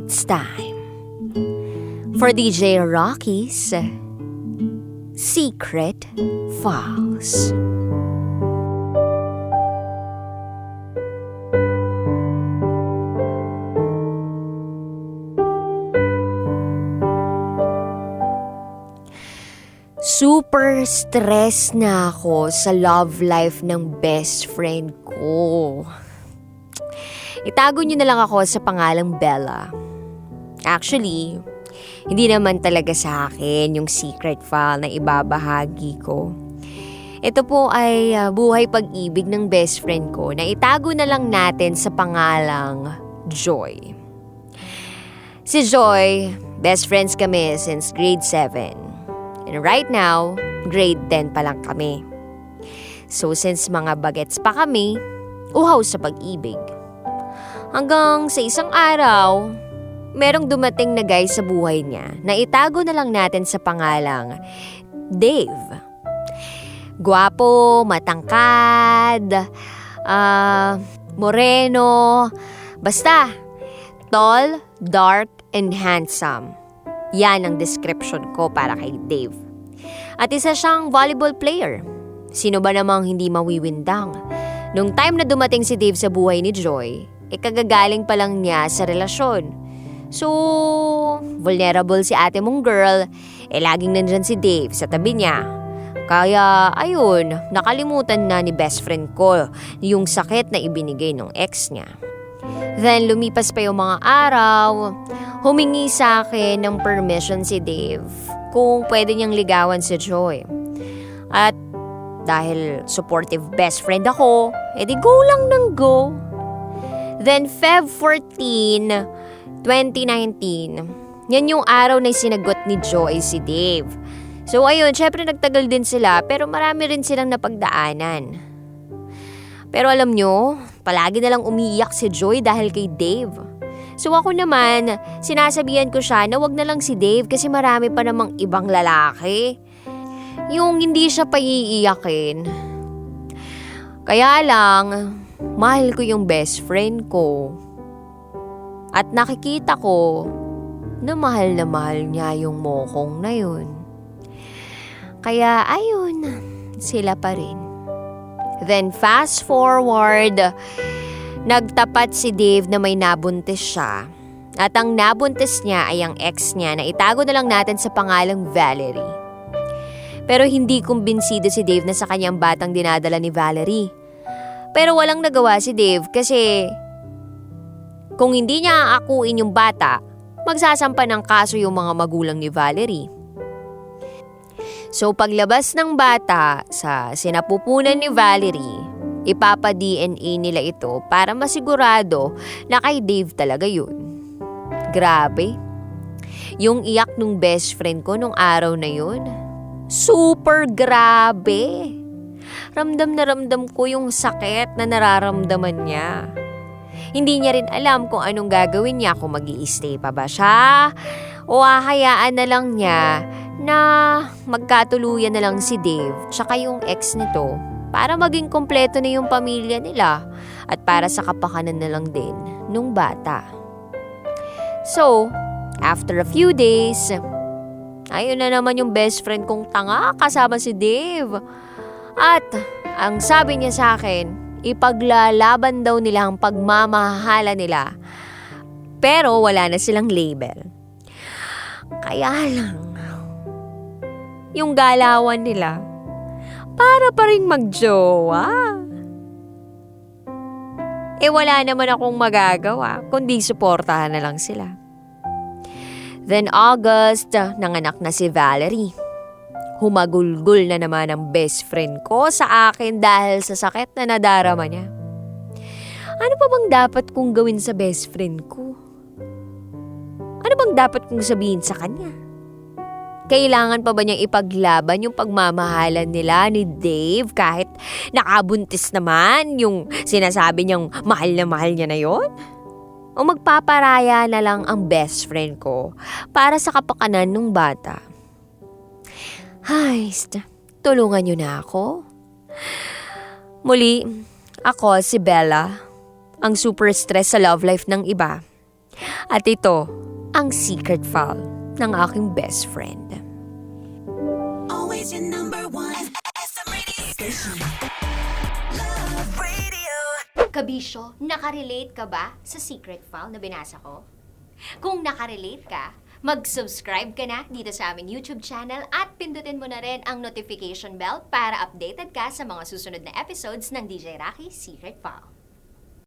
it's time for DJ Raqi's Secret Files. Super stress na ako sa love life ng best friend ko. Itago niyo na lang ako sa pangalang Bella. Actually, hindi naman talaga sa akin yung secret file na ibabahagi ko. Ito po ay buhay pag-ibig ng best friend ko na itago na lang natin sa pangalang Joy. Si Joy, best friends kami since grade 7. And right now, grade 10 pa lang kami. So since mga bagets pa kami, uhaw sa pag-ibig. Hanggang sa isang araw, merong dumating na guy sa buhay niya na itago na lang natin sa pangalang Dave. Gwapo, matangkad, moreno, basta tall, dark, and handsome. Yan ang description ko para kay Dave. At isa siyang volleyball player. Sino ba namang hindi mawiwindang? Nung time na dumating si Dave sa buhay ni Joy, kagagaling pa lang niya sa relasyon. So, vulnerable si ate mong girl, laging nandyan si Dave sa tabi niya. Kaya, ayun, nakalimutan na ni best friend ko yung sakit na ibinigay ng ex niya. Then, lumipas pa yung mga araw, humingi sa akin ng permission si Dave kung pwede niyang ligawan si Joy. At dahil supportive best friend ako, edi go lang ng go. Then Feb 14, 2019, yan yung araw na sinagot ni Joy si Dave. So ayun, syempre nagtagal din sila pero marami rin silang napagdaanan. Pero alam nyo, palagi na lang umiiyak si Joy dahil kay Dave. So ako naman, sinasabihan ko siya na wag na lang si Dave kasi marami pa namang ibang lalaki. Yung hindi siya paiiyakin. Kaya lang, mahal ko yung best friend ko. At nakikita ko na mahal niya yung mokong na yun. Kaya ayun, sila pa rin. Then fast forward, nagtapat si Dave na may nabuntis siya. At ang nabuntis niya ay ang ex niya na itago na lang natin sa pangalang Valerie. Pero hindi kumbinsido si Dave na sa kanyang batang dinadala ni Valerie. Pero walang nagawa si Dave kasi kung hindi niya aakuin yung bata, magsasampa ng kaso yung mga magulang ni Valerie. So paglabas ng bata sa sinapupunan ni Valerie, ipapa-DNA nila ito para masigurado na kay Dave talaga yun. Grabe. Yung iyak nung best friend ko nung araw na yun, super grabe. Ramdam na ramdam ko yung sakit na nararamdaman niya. Hindi niya rin alam kung anong gagawin niya, kung mag-i-stay pa ba siya o hahayaan na lang niya na magkatuluyan na lang si Dave tsaka yung ex nito para maging kompleto na yung pamilya nila at para sa kapakanan na lang din nung bata. So, after a few days, ayun na naman yung best friend kong tanga kasama si Dave. At ang sabi niya sa akin, ipaglalaban daw nila ang pagmamahala nila. Pero wala na silang label. Kaya lang, yung galawan nila, para pa rin magjowa. Wala naman akong magagawa, kundi suportahan na lang sila. Then August, nanganak na si Valerie. Humagulgol na naman ang best friend ko sa akin dahil sa sakit na nadarama niya. Ano pa bang dapat kong gawin sa best friend ko? Ano bang dapat kong sabihin sa kanya? Kailangan pa ba niyang ipaglaban yung pagmamahalan nila ni Dave kahit nakabuntis naman yung sinasabi niyang mahal niya na yon? O magpaparaya na lang ang best friend ko para sa kapakanan ng bata? Ay, tulungan niyo na ako. Muli, ako si Bella, ang super stress sa love life ng iba. At ito, ang secret file ng aking best friend. Always your number one SM radio station. Love Radio. Kabisyo, nakarelate ka ba sa secret file na binasa ko? Kung nakarelate ka, mag-subscribe ka na dito sa aming YouTube channel at pindutin mo na rin ang notification bell para updated ka sa mga susunod na episodes ng DJ Raqi Secret File.